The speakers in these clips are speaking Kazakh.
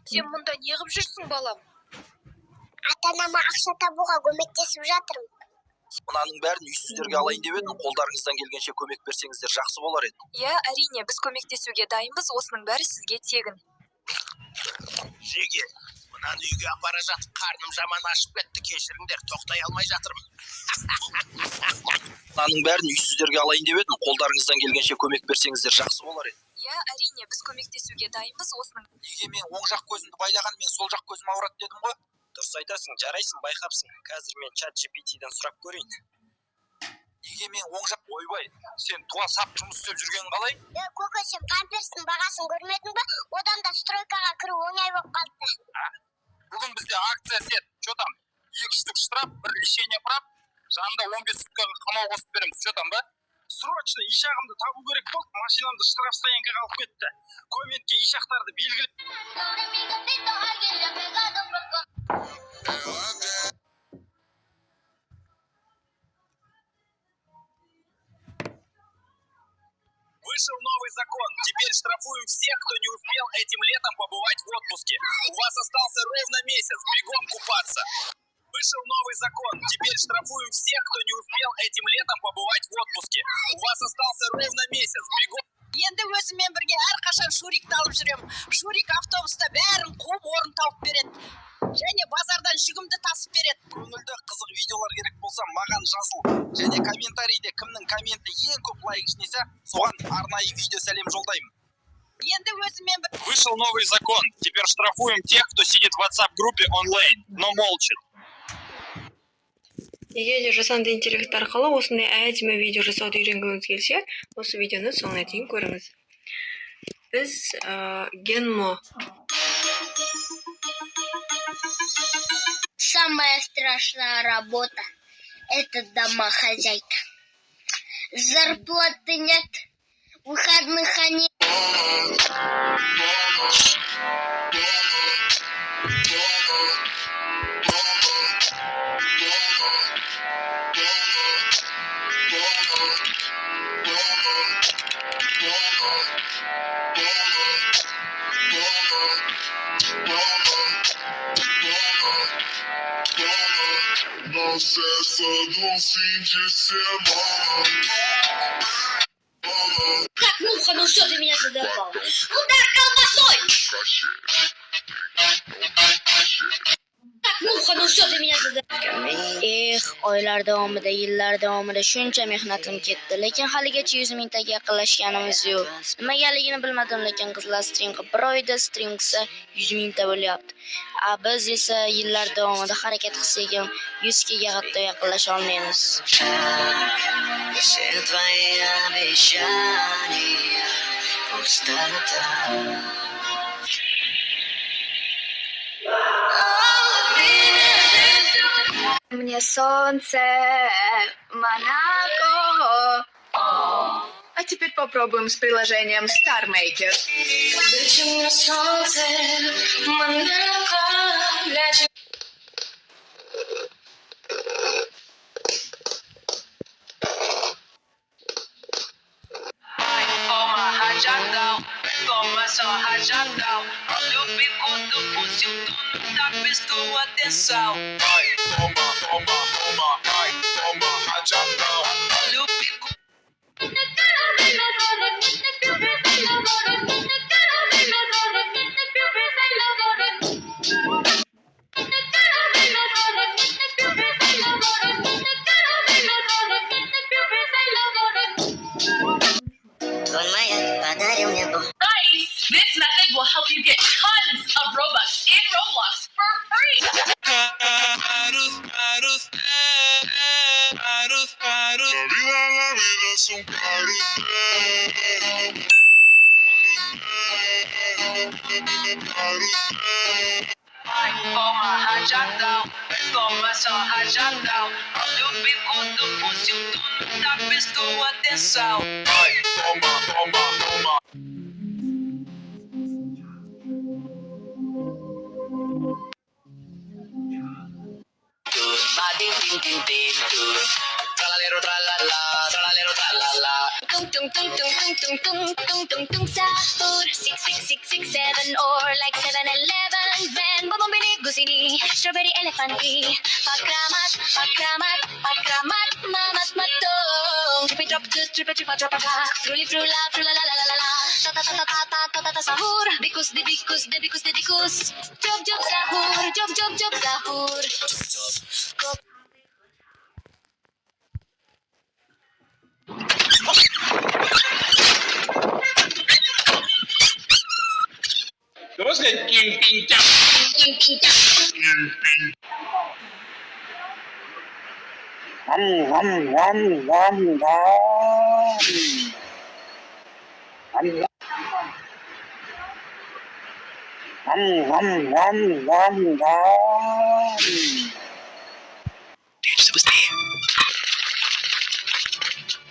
Сен мұнда неғып жүрсің, балам? Ата-анама ақша табуға көмектесіп жатырмын. Мынаның бәрін үйсіздерге алайын деп едім, қолдарыңыздан келгенше көмек берсеңіздер жақсы болар еді. Иә, әрине, біз көмектесуге дайынбыз, осының бәрі сізге тегін. Жеге, мынаны үйге апара жатып, қарным жаман ашып кетті, кешіріңдер, тоқтай алмай жатырмын. Мынаның бәрін үйсіздерге алайын деп едім, қолдарыңыздан келгенше көмек берсеңіздер жақсы болар еді. Иә, әрине, біз көмектесуге дайынбыз, осының. Неге мен оң жақ көзімді байлаған, мен сол жақ көзім ауырады дедім ғой? Дұрыс айтасың, жарайсың, байқапсың. Қазір мен ChatGPT-ден сұрап көрейін. Неге мен оң жақ ойбай? Сен туа сап жұмыс істеп жүргенің қалай? Көке, сен памперстің бағасын көрмедің бе? Одан да стройкаға кіру оңай болып қалды. Бүгін бізде акция сет. Что там? 2 штук штраф, бір лишение прав, жанында 15 суткаға қамау қосып береміз. Что там, ба? Срочно ишағымды табу керек болды. Машинамды штраф стоянкаға алып кетті. Комментке ишақтарды белгілеп. Вышел новый закон. Теперь штрафуем всех, кто не успел этим летом побывать в отпуске. У вас остался ровно месяц. Бегом купаться. Вышел новый закон. Теперь штрафуем всех, кто не успел этим летом побывать в отпуске. У вас остался ровно месяц. Бегом. Енді өзімен бірге әрқашан Шурикті алып жүремін. Шурик автобуста бәрін қуып орын тауып береді. Және базардан жүгімді тасып береді. Көңілді қызық видеолар керек болса, маған жазыл. Және комментарийде кімнің комменті ең көп лайк жинаса, соған арнайы видео сәлем жолдаймын. Енді өзімен бір... Вышел новый закон. Теперь штрафуем тех, кто сидит в WhatsApp-группе онлайн, но молчит. Егер де жасанды интеллект арқылы осындай әдемі видео жасауды үйренгіңіз келсе, осы видеоны соңына дейін көріңіз. Біз Генмо. Самая страшная работа – это домохозяйка. Зарплаты нет, выходных нет. Não cessa do fim de semana. Как муха, ну что ты меня задолбал? Удар колбасой! Как муха, ну что ты меня задолбал? Oylar davomida, yillar davomida shuncha mehnatim ketdi, lekin haligacha 100 mingtaga yaqinlashganimiz yo'q. Nimagaligini bilmadim, lekin qizlar stringga bir oyda stringsa 100 mingta bo'lyapti. Biz esa yillar davomida harakat qilsak ham 100 ga hatto yaqinlasha olmaymiz. Мне солнце, Монако. А теперь попробуем с приложением StarMaker. Мне солнце, Монако. Toma só rajadão. Olha o bico do fuzil, tu não tá prestou atenção. Ai, toma, toma, toma, ai, toma, rajadão. Olha o bico. This method will help you get tons of Robux in Roblox for free. La vida es un carrusel. Ai, toma rajadão. Toma só rajadão. Olha o bico do fuzil, tu não tá prestou atenção. Ai, toma, toma, toma. Tralero tralala, tralero tralala. la la. Tung tung tung tung tung tung tung tung tung tung sahur 6 or like 7-Eleven van Bonbon binig gusini strawberry elephant tea Pakramat pakramat pakramat mamat matong Trippy drop to trippy trippa drop a pack Fruli frula frula la la la la la Ta ta ta ta ta ta ta ta ta sahur Bikus de bikus de bikus de bikus Job job sahur job job job sahur Terus kayak pincang.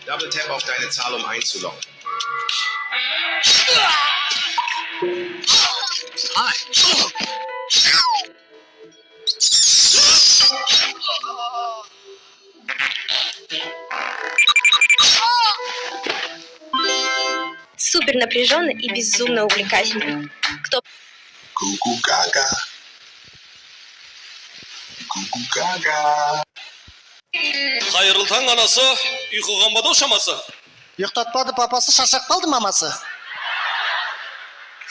Double Tap auf deine Zahl, um einzuloggen. Супер напряженно и безумно увлекательно. Кто Гу-гу гага. Гу-гу гага. Қайырлы таң анасы, ұйқыға ма шамасы? Ұйықтатпады папасы, шаршап қалды мамасы.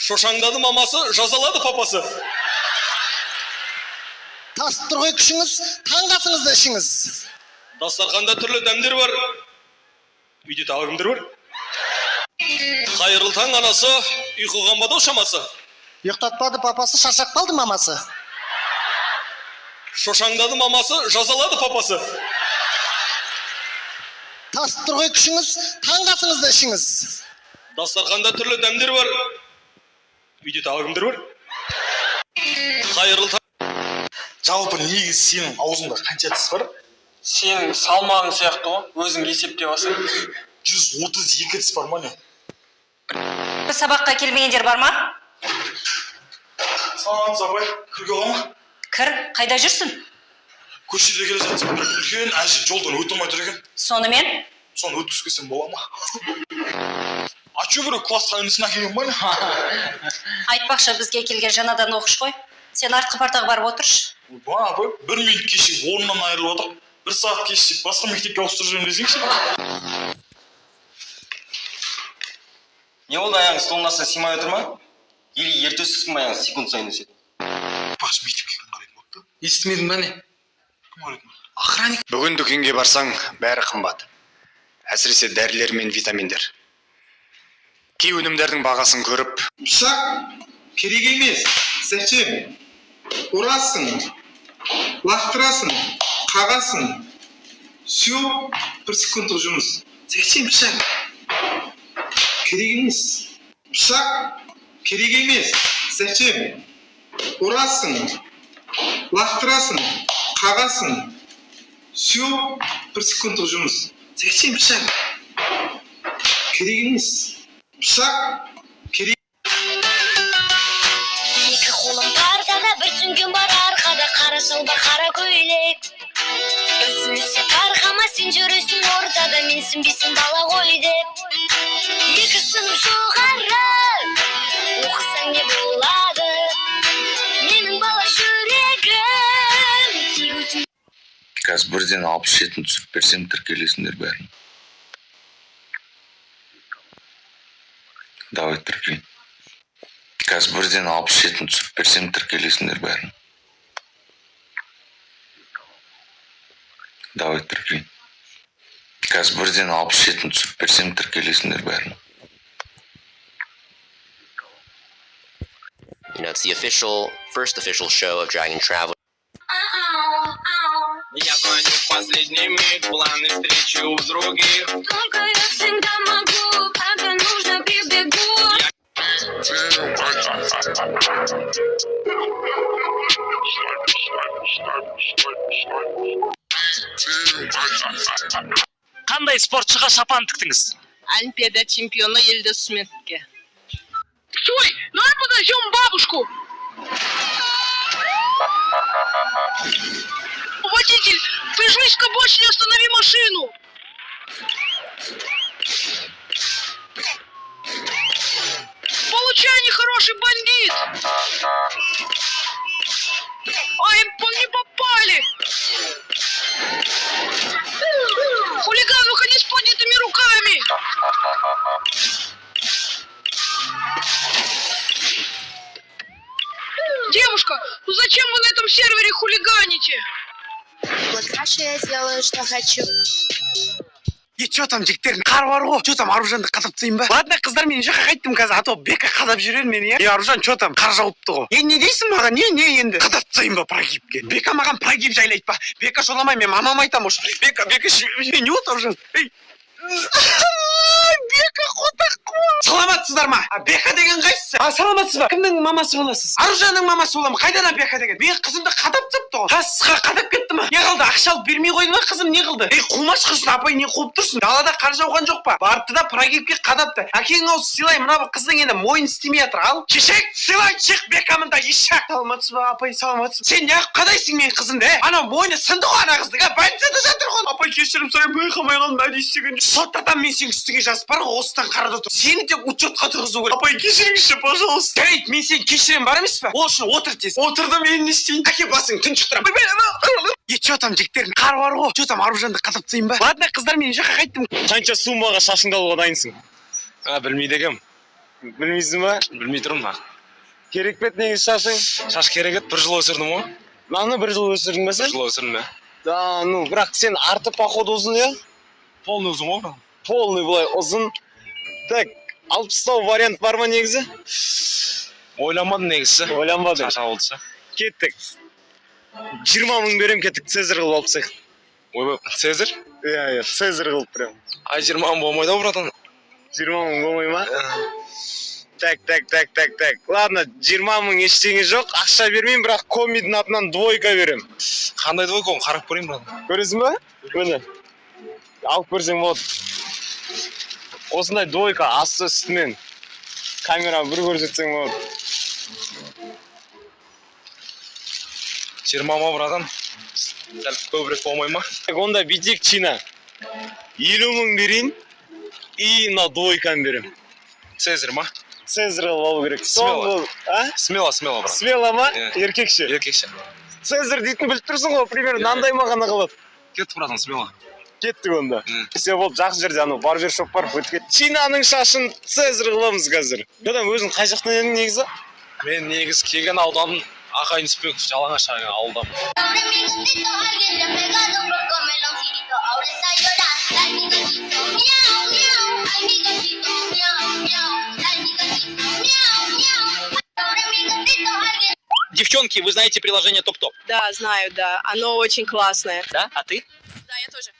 Шошаңдады мамасы, жазалады папасы. Тасып тұр ғой күшіңіз, таңғасыңызды ішіңіз. Дастарханда түрлі дәмдер бар. Үйде тағы кімдер бар? Қайырлы таң анасы, ұйқыға ма шамасы? Ұйықтатпады папасы, шаршап қалды мамасы. Шошаңдады мамасы, жазалады папасы. Тасып тұр ғой күшіңіз, таңғасыңызды ішіңіз. Дастарханда түрлі дәмдер бар. Үйде тағы кімдер бар? Қайырлы таң. Жалпы негіз сенің аузыңда қанша тіс бар? Сенің салмағың сияқты ғой, өзің есептеп алсаң. 132 тіс бар ма не? Сабаққа келмегендер бар ма? Саламат апай, кірге қама? Кір, қайда жүрсің? Көшеде келе жатсың, бір үлкен әже жолдан өте алмай тұр екен. Сонымен? Соны өткізсем бола ма? А че бір классқа інісін әкелген ба не? Айтпақшы бізге келген жаңадан оқыш қой. Сен артқы партаға барып отыршы. Ба, апай, 1 минут кешігіп орнынан айырылып отыр. 1 сағат кешігіп басқа мектепке ауыстырып жүрмін десеңші. Не болды аяғың столдың астына сыймай отыр ма? Или ерте өсісің ба аяғың секунд сайын өседі? Бақшы мектепке кім қарайтын болыпты? Естімедің ба не? Кім қарайтын? Охранник. Бүгін дүкенге барсаң, бәрі қымбат. Әсіресе дәрілер мен витаминдер. Кей өнімдердің бағасын көріп, Пышақ керек емес. Зачем? Ұрасың, лақтырасың, қағасың. Все, 1 секундтық жұмыс. Зачем пышақ? Керек емес. Пышақ керек емес. Зачем? Ұрасың, лақтырасың, қағасың. Все, 1 секундтық жұмыс. Зачем пышақ? Керек емес. Пышақ керек. Екі қолым партада, бір сүңгім бар арқада, қара шалбар, қара көйлек. Үзілсе қарғама, сен жүресің ортада, мен сінбесін бала ғой деп. Екі сынып жоғары, оқысаң не болады? Менің бала жүрегім. Қазір бірден 67-ін түсіріп берсем, тіркелесіңдер бәрін. Давай тіркелейін. Қазір бірден 67-ін түсіріп берсем, тіркелесіңдер бәрін. Давай тіркелейін. Қазір бірден 67-ін түсіріп берсем, тіркелесіңдер бәрін. You know, it's the first official show of Dragon Travel. Я звоню в последний миг, планы встречи у других. Только я всегда могу, когда нужно прибегу. Қандай спортшыға шапан тіктіңіз? Олимпиада чемпионы Елдос Сметке. Стой! Давай подождем бабушку! Водитель, прижмись к обочине, останови машину! че? Вот кашу я сделаю, что хочу. Че там жігіттердің қар бар ғой? Че там Аружанды қадап тастайын ба? Ладно, қыздар, мен жаққа қайттым қазір. А то Бека қадап жүрер мені, иә? Аружан, че там? Қар жауыпты ғой. Не дейсің маған? Не енді? Қадап тастайын ба прогибке? Бека маған прогиб жайлайды ба? Бека жоламай, мен мамама айтамын уж. Бека, не вот Аружан? Ей. Бека қотақ қой. Саламатсыздар ма? Бека деген қайсысы? Саламатсыз ба? Кімнің мамасы боласыз? Аружанның мамасы боламын. Қайдан Бека деген? Мен қызымды қадап тастапты ғой. Тасқа қадап кетті ма? Не қылды? Ақша алып бермей қойды ма қызым? Не қылды? Ей, қумаш қызсың, апай, не қуып тұрсың? Далада қар жауған жоқ па? Барыпты да прогибке қадапты. Әкең осы сыйлай, мына қыздың енді мойын істемей жатыр. Ал, шешек, сыйлай, шық Бека мында, ешак. Саламатсыз ба, апай, саламатсыз. Сен неғып қадайсың мен қызымды, ә? Ана мойны сынды ғой ана қыздың, ә? Больницада жатыр ғой. Апай, кешірім сұраймын, байқамай қалдым, не істеген? Соттатам мен сенің үстіңе жазып бар ғой, осыдан қарада тұр. Сені тек учетқа тұрғызу керек. Апай, кешіріңізші, пожалуйста. Жарайды, мен сені кешірем бар емес пе? Ол үшін отыр тез. Отырдым, мен не істейін? Әке басың тұншықтырам. Че там жігіттердің қар бар ғой? Че там Аружанды қадап тастайын ба? Ладно, қыздар, мен жаққа қайттым. Қанша суммаға шашыңды алуға дайынсың? Білмейді екенмін. Білмейсің ба? Білмей тұрмын. Керек пе еді негізі шашың? Шаш керек еді, 1 жыл өсірдім ғой. Маны 1 жыл өсірдің бе сен? 1 жыл өсірдім, иә. Да, ну, бірақ сен арты походу ұзын, иә? Полный ұзын ғой. Полный былай ұзын. Так, алып тастау вариант бар ма негізі? Ойланбадым негізі. Ойланбадың. Шаша болдысы. Кеттік. 20 мың берем, кеттік, Цезарь қылып алып тастайық. Ойбай, Цезарь? Иә, Цезарь қылып прям. Ай, 20 мың болмайды ау, братан. 20 мың болмай ма? Так. Ладно, 20 мың ештеңе жоқ, ақша бермеймін, бірақ комидің атынан двойка берем. Қандай двойка оны қарап көрейін, братан. Көресің ба? Міне. Алып көрсең болады. Осындай двойка, асты үстімен. Камера бір көрсетсең болады. 20 мың, братан. Сәл көбірек болмай ма? Онда битек чина. 50 мың берейін, и на двойканы берем. Цезарь ма? Цезарь алу керек. Смело. Смело, брат. Смело ма? Еркекше. Еркекше. Цезарь дейтін біліп тұрсың ғой, примерно нандай мағана қылады. Кетті, братан, смело. Кеттік онда. Все болып жақсы жерде, анау барбершоп бар, өтіп кет. Чинаның шашын Цезарь қыламыз қазір. Одан өзің қай жақтан едің негізі? Мен негізі келген аудан Ақайын Спеков Жалаңаш ауылдамын. Девчонки, вы знаете приложение ТопТоп? Да, знаю, да. Оно очень классное. Да? А ты? Да, я тоже.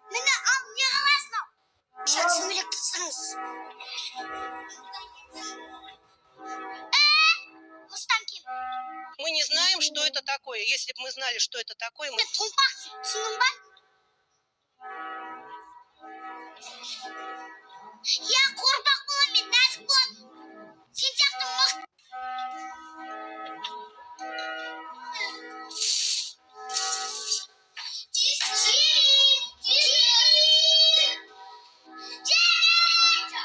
Мені ал не қаласың? Шатсымелек тұтсаңыз. Мы не знаем, что это такое. Если бы мы знали, что это такое, мы... Я қорбақ боламын, мен нәзік боламын. Сен сияқты мықты.